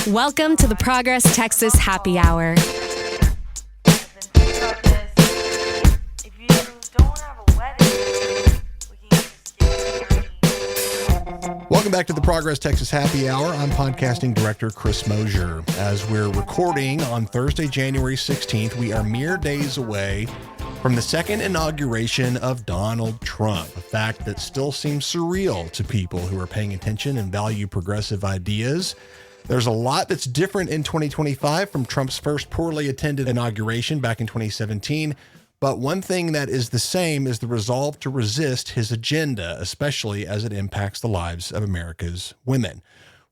Welcome to the Progress Texas Happy Hour. Welcome back to the Progress Texas Happy Hour. I'm podcasting director Chris Mosier. As we're recording on Thursday, January 16th, we are mere days away from the second inauguration of Donald Trump, a fact that still seems surreal to people who are paying attention and value progressive ideas. There's a lot that's different in 2025 from Trump's first poorly attended inauguration back in 2017. But one thing that is the same is the resolve to resist his agenda, especially as it impacts the lives of America's women.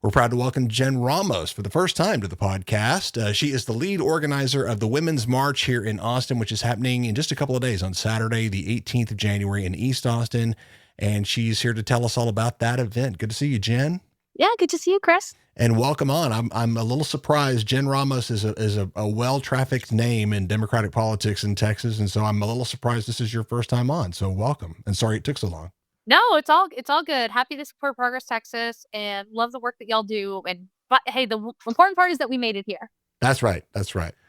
We're proud to welcome Jen Ramos for the first time to the podcast. She is the lead organizer of the Women's March here in Austin, which is happening in just a couple of days on Saturday, the 18th of January in East Austin. And she's here to tell us all about that event. Good to see you, Jen. Yeah, good to see you, Chris. And welcome on. I'm a little surprised. Jen Ramos is a well-trafficked name in Democratic politics in Texas, and so I'm a little surprised this is your first time on. So welcome, and sorry it took so long. No, it's all good. Happy to support Progress Texas, and love the work that y'all do. But hey, the important part is that we made it here. That's right.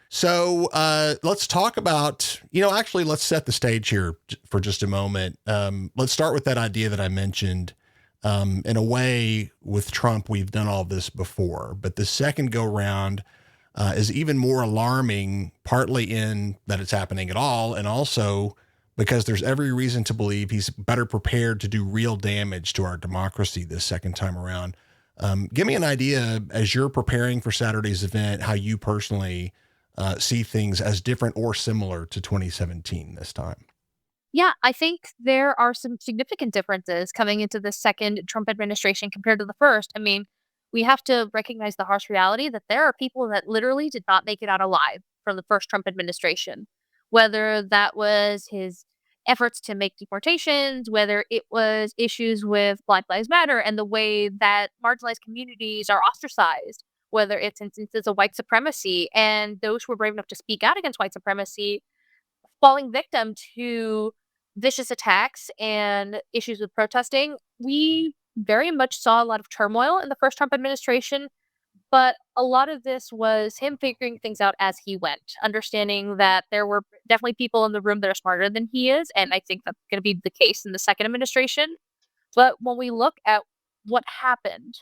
So let's talk about, let's set the stage here for just a moment. Let's start with that idea that I mentioned. In a way, with Trump, we've done all this before, but the second go round is even more alarming, partly in that it's happening at all, and also because there's every reason to believe he's better prepared to do real damage to our democracy this second time around. Give me an idea, as you're preparing for Saturday's event, how you personally see things as different or similar to 2017 this time. Yeah, I think there are some significant differences coming into the second Trump administration compared to the first. I mean, we have to recognize the harsh reality that there are people that literally did not make it out alive from the first Trump administration, whether that was his efforts to make deportations, whether it was issues with Black Lives Matter and the way that marginalized communities are ostracized, whether it's instances of white supremacy and those who were brave enough to speak out against white supremacy falling victim to vicious attacks and issues with protesting. We very much saw a lot of turmoil in the first Trump administration, but a lot of this was him figuring things out as he went, understanding that there were definitely people in the room that are smarter than he is, and I think that's going to be the case in the second administration. But when we look at what happened,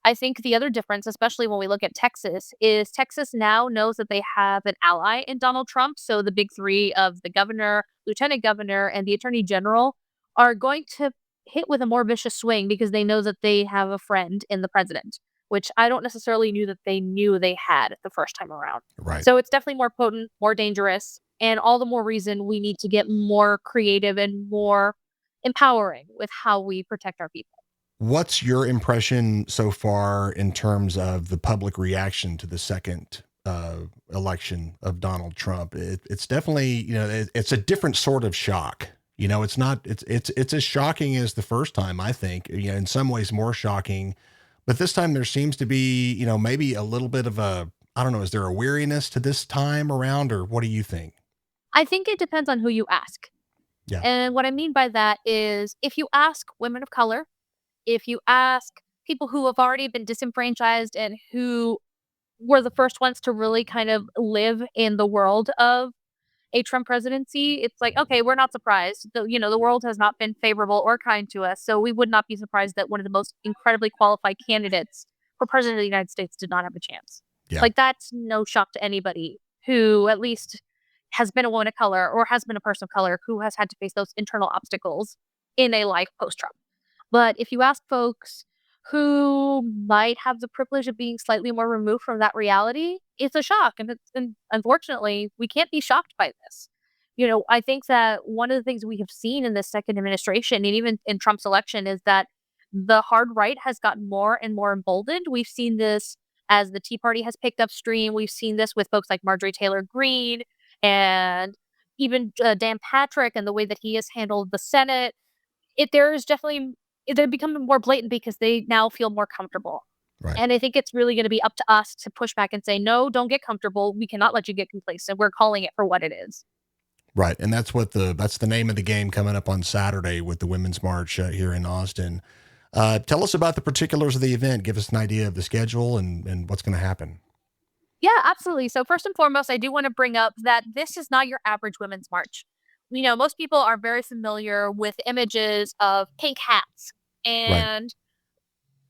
I think the other difference, especially when we look at Texas, is Texas now knows that they have an ally in Donald Trump. So the big three of the governor, lieutenant governor, and the attorney general are going to hit with a more vicious swing because they know that they have a friend in the president, which I don't necessarily knew that they knew they had the first time around. Right. So it's definitely more potent, more dangerous, and all the more reason we need to get more creative and more empowering with how we protect our people. What's your impression so far in terms of the public reaction to the second election of Donald Trump? It's definitely, it's a different sort of shock. It's not, it's as shocking as the first time, I think, in some ways more shocking, but this time there seems to be, maybe a little bit of is there a weariness to this time around, or what do you think? I think it depends on who you ask. Yeah. And what I mean by that is if you ask women of color, if you ask people who have already been disenfranchised and who were the first ones to really kind of live in the world of a Trump presidency, it's like, okay, we're not surprised. The world has not been favorable or kind to us. So we would not be surprised that one of the most incredibly qualified candidates for president of the United States did not have a chance. Yeah. Like, that's no shock to anybody who at least has been a woman of color or has been a person of color who has had to face those internal obstacles in a life post-Trump. But if you ask folks who might have the privilege of being slightly more removed from that reality, it's a shock. And unfortunately, we can't be shocked by this. I think that one of the things we have seen in this second administration and even in Trump's election is that the hard right has gotten more and more emboldened. We've seen this as the Tea Party has picked up steam. We've seen this with folks like Marjorie Taylor Greene and even Dan Patrick and the way that he has handled the Senate. They're becoming more blatant because they now feel more comfortable. Right. And I think it's really going to be up to us to push back and say, no, don't get comfortable. We cannot let you get complacent. We're calling it for what it is. Right. And that's the name of the game coming up on Saturday with the Women's March here in Austin. Tell us about the particulars of the event. Give us an idea of the schedule and what's going to happen. Yeah, absolutely. So first and foremost, I do want to bring up that this is not your average women's march. We know most people are very familiar with images of pink hats Right. and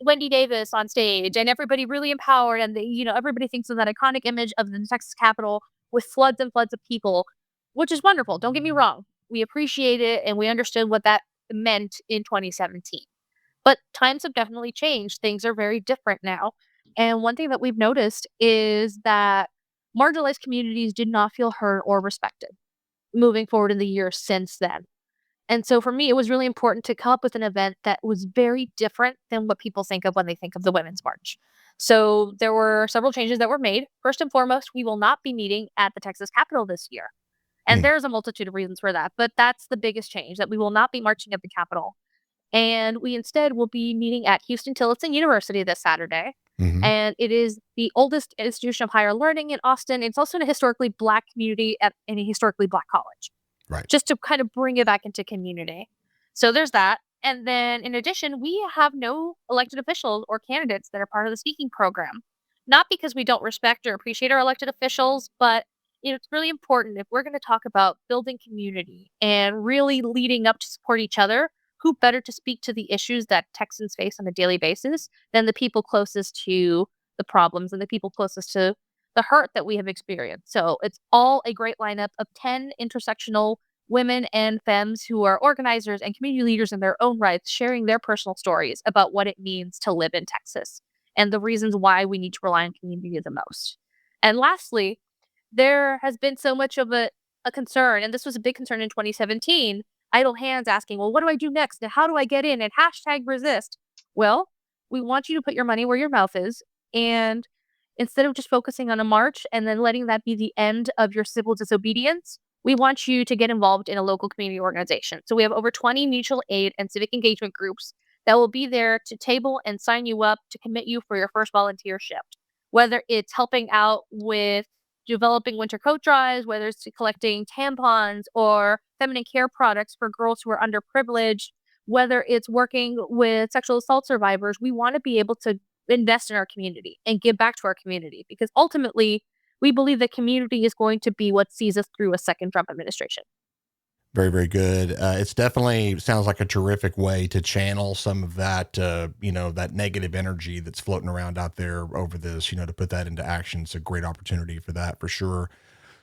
Wendy Davis on stage and everybody really empowered and everybody thinks of that iconic image of the Texas Capitol with floods and floods of people, which is wonderful. Don't get me wrong. We appreciate it and we understood what that meant in 2017. But times have definitely changed. Things are very different now. And one thing that we've noticed is that marginalized communities did not feel heard or respected moving forward in the years since then. And so for me, it was really important to come up with an event that was very different than what people think of when they think of the Women's March. So there were several changes that were made. First and foremost, we will not be meeting at the Texas Capitol this year. And Hmm. there's a multitude of reasons for that, but that's the biggest change, that we will not be marching at the Capitol. And we instead will be meeting at Huston-Tillotson University this Saturday. Mm-hmm. And it is the oldest institution of higher learning in Austin. It's also in a historically Black community in a historically Black college, Right. just to kind of bring it back into community. So there's that. And then in addition, we have no elected officials or candidates that are part of the speaking program. Not because we don't respect or appreciate our elected officials, but it's really important if we're going to talk about building community and really leading up to support each other. Who better to speak to the issues that Texans face on a daily basis than the people closest to the problems and the people closest to the hurt that we have experienced? So it's all a great lineup of 10 intersectional women and femmes who are organizers and community leaders in their own rights, sharing their personal stories about what it means to live in Texas and the reasons why we need to rely on community the most. And lastly, there has been so much of a concern, and this was a big concern in 2017, idle hands asking, well, what do I do next? And how do I get in? And hashtag resist. Well, we want you to put your money where your mouth is. And instead of just focusing on a march and then letting that be the end of your civil disobedience, we want you to get involved in a local community organization. So we have over 20 mutual aid and civic engagement groups that will be there to table and sign you up to commit you for your first volunteer shift. Whether it's helping out with developing winter coat drives, whether it's collecting tampons or feminine care products for girls who are underprivileged, whether it's working with sexual assault survivors, we want to be able to invest in our community and give back to our community because ultimately we believe that community is going to be what sees us through a second Trump administration. Very, very good. It's definitely sounds like a terrific way to channel some of that, that negative energy that's floating around out there over this, to put that into action. It's a great opportunity for that for sure.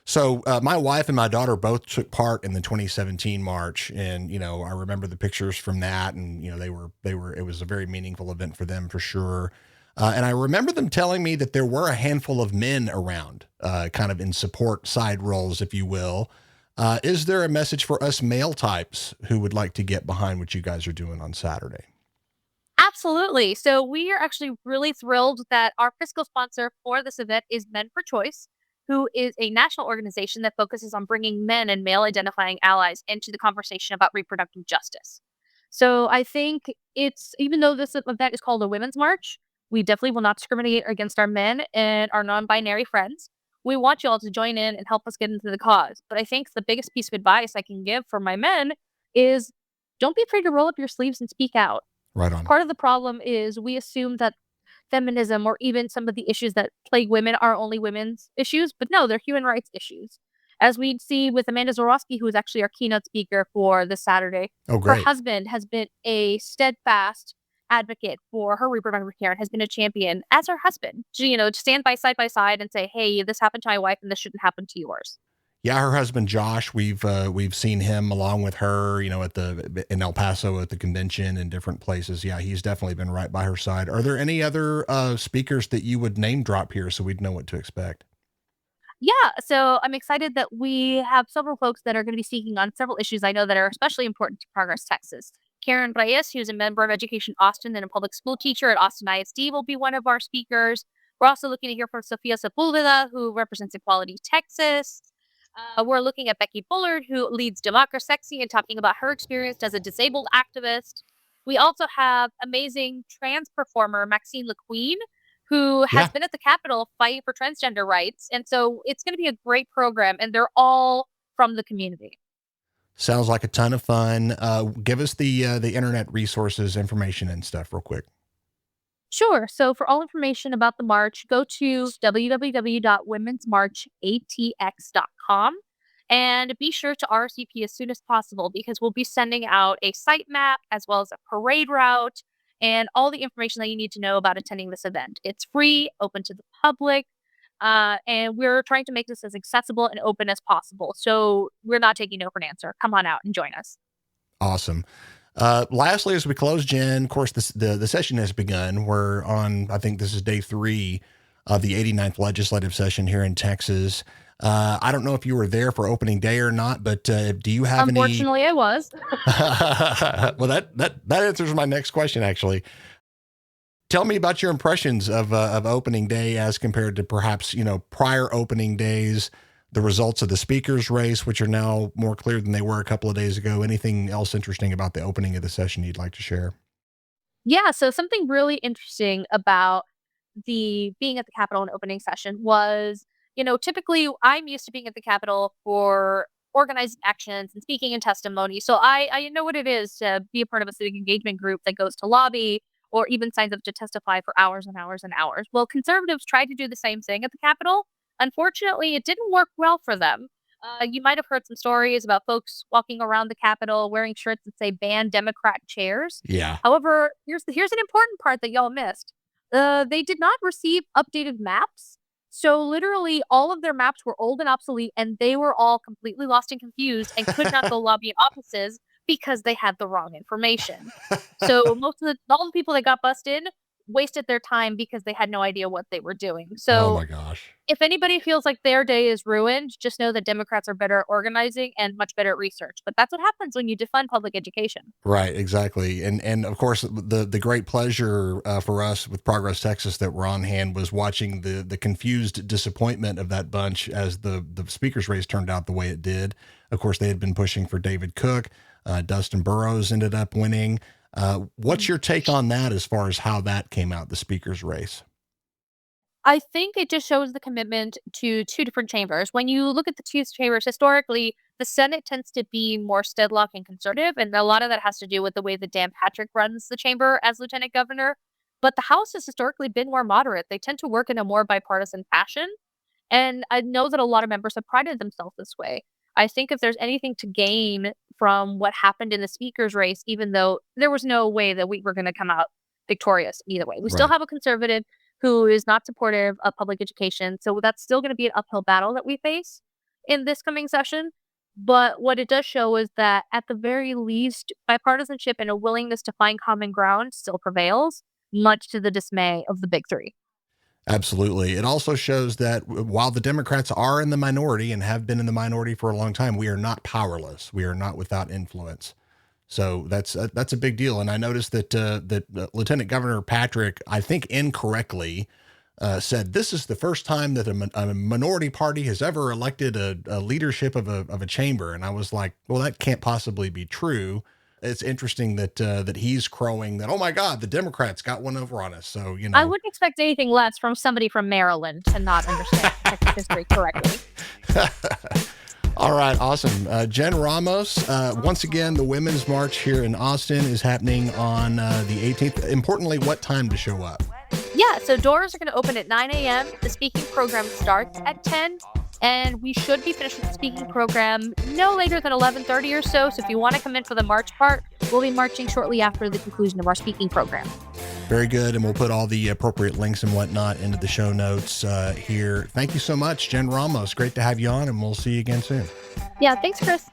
So my wife and my daughter both took part in the 2017 march, and I remember the pictures from that, and it was a very meaningful event for them for sure. And I remember them telling me that there were a handful of men around, kind of in support side roles, if you will. Is there a message for us male types who would like to get behind what you guys are doing on Saturday? Absolutely. So we are actually really thrilled that our fiscal sponsor for this event is Men for Choice, who is a national organization that focuses on bringing men and male identifying allies into the conversation about reproductive justice. So I think even though this event is called a Women's March, we definitely will not discriminate against our men and our non-binary friends. We want you all to join in and help us get into the cause. But I think the biggest piece of advice I can give for my men is don't be afraid to roll up your sleeves and speak out. Right on. Part of the problem is we assume that feminism or even some of the issues that plague women are only women's issues, but no, they're human rights issues. As we see with Amanda Zorowski, who is actually our keynote speaker for this Saturday, Oh, her great. husband has been a steadfast advocate for her reproductive care and has been a champion as her husband to stand by side and say, hey, this happened to my wife and this shouldn't happen to yours. Yeah, her husband Josh, we've seen him along with her, in El Paso at the convention and different places. Yeah, he's definitely been right by her side. Are there any other speakers that you would name drop here so we'd know what to expect? Yeah, so I'm excited that we have several folks that are going to be speaking on several issues I know that are especially important to Progress Texas. Karen Reyes, who's a member of Education Austin and a public school teacher at Austin ISD, will be one of our speakers. We're also looking to hear from Sofia Sepulveda, who represents Equality Texas. We're looking at Becky Bullard, who leads Democracy and talking about her experience as a disabled activist. We also have amazing trans performer Maxine LaQueen, who has Yeah. been at the Capitol fighting for transgender rights. And so it's going to be a great program, and they're all from the community. Sounds like a ton of fun. Give us the internet resources, information, and stuff real quick. Sure. So for all information about the march, go to www.womensmarchatx.com and be sure to RSVP as soon as possible because we'll be sending out a site map as well as a parade route and all the information that you need to know about attending this event. It's free, open to the public, and we're trying to make this as accessible and open as possible. So we're not taking no for an answer. Come on out and join us. Awesome. Lastly, as we close, Jen, of course, the session has begun. We're on, I think this is day 3 of the 89th legislative session here in Texas. I don't know if you were there for opening day or not, but do you have Unfortunately, I was. Well, that answers my next question, actually. Tell me about your impressions of opening day as compared to perhaps, prior opening days, the results of the speaker's race, which are now more clear than they were a couple of days ago. Anything else interesting about the opening of the session you'd like to share? Yeah, so something really interesting about the being at the Capitol and opening session was, typically I'm used to being at the Capitol for organized actions and speaking and testimony. So I know what it is to be a part of a civic engagement group that goes to lobby or even signs up to testify for hours and hours and hours. Well, conservatives tried to do the same thing at the Capitol. Unfortunately, it didn't work well for them. You might have heard some stories about folks walking around the Capitol wearing shirts that say "Ban Democrat Chairs." Yeah. However, here's an important part that y'all missed. They did not receive updated maps. So literally all of their maps were old and obsolete, and they were all completely lost and confused and could not go lobby in offices because they had the wrong information. So all the people that got busted wasted their time because they had no idea what they were doing. Oh my So gosh. if anybody feels like their day is ruined, just know that Democrats are better at organizing and much better at research. But that's what happens when you defund public education. Right, exactly. And of course, the great pleasure for us with Progress Texas that we're on hand was watching the confused disappointment of that bunch as the speaker's race turned out the way it did. Of course, they had been pushing for David Cook. Dustin Burrows ended up winning. What's your take on that as far as how that came out, the speaker's race? I think it just shows the commitment to two different chambers. When you look at the two chambers historically, the Senate tends to be more Stedlock and conservative, and a lot of that has to do with the way that Dan Patrick runs the chamber as lieutenant governor. But the House has historically been more moderate. They tend to work in a more bipartisan fashion. And I know that a lot of members have prided themselves this way. I think if there's anything to gain from what happened in the speaker's race, even though there was no way that we were going to come out victorious either way, we still Right. have a conservative who is not supportive of public education. So that's still going to be an uphill battle that we face in this coming session. But what it does show is that at the very least, bipartisanship and a willingness to find common ground still prevails, much to the dismay of the big three. Absolutely. It also shows that while the Democrats are in the minority and have been in the minority for a long time, we are not powerless. We are not without influence. So that's a big deal. And I noticed that Lieutenant Governor Patrick, I think incorrectly, said this is the first time that a minority party has ever elected a leadership of a chamber. And I was like, well, that can't possibly be true. It's interesting that he's crowing that, oh my God, the Democrats got one over on us. So, I wouldn't expect anything less from somebody from Maryland to not understand Texas history correctly. All right, awesome. Jen Ramos, once again, the Women's March here in Austin is happening on the 18th. Importantly, what time to show up? Yeah, so doors are going to open at 9 a.m. The speaking program starts at 10, and we should be finished with the speaking program no later than 11:30 or so. So if you want to come in for the march part, we'll be marching shortly after the conclusion of our speaking program. Very good, and we'll put all the appropriate links and whatnot into the show notes here. Thank you so much, Jen Ramos. Great to have you on, and we'll see you again soon. Yeah, thanks, Chris.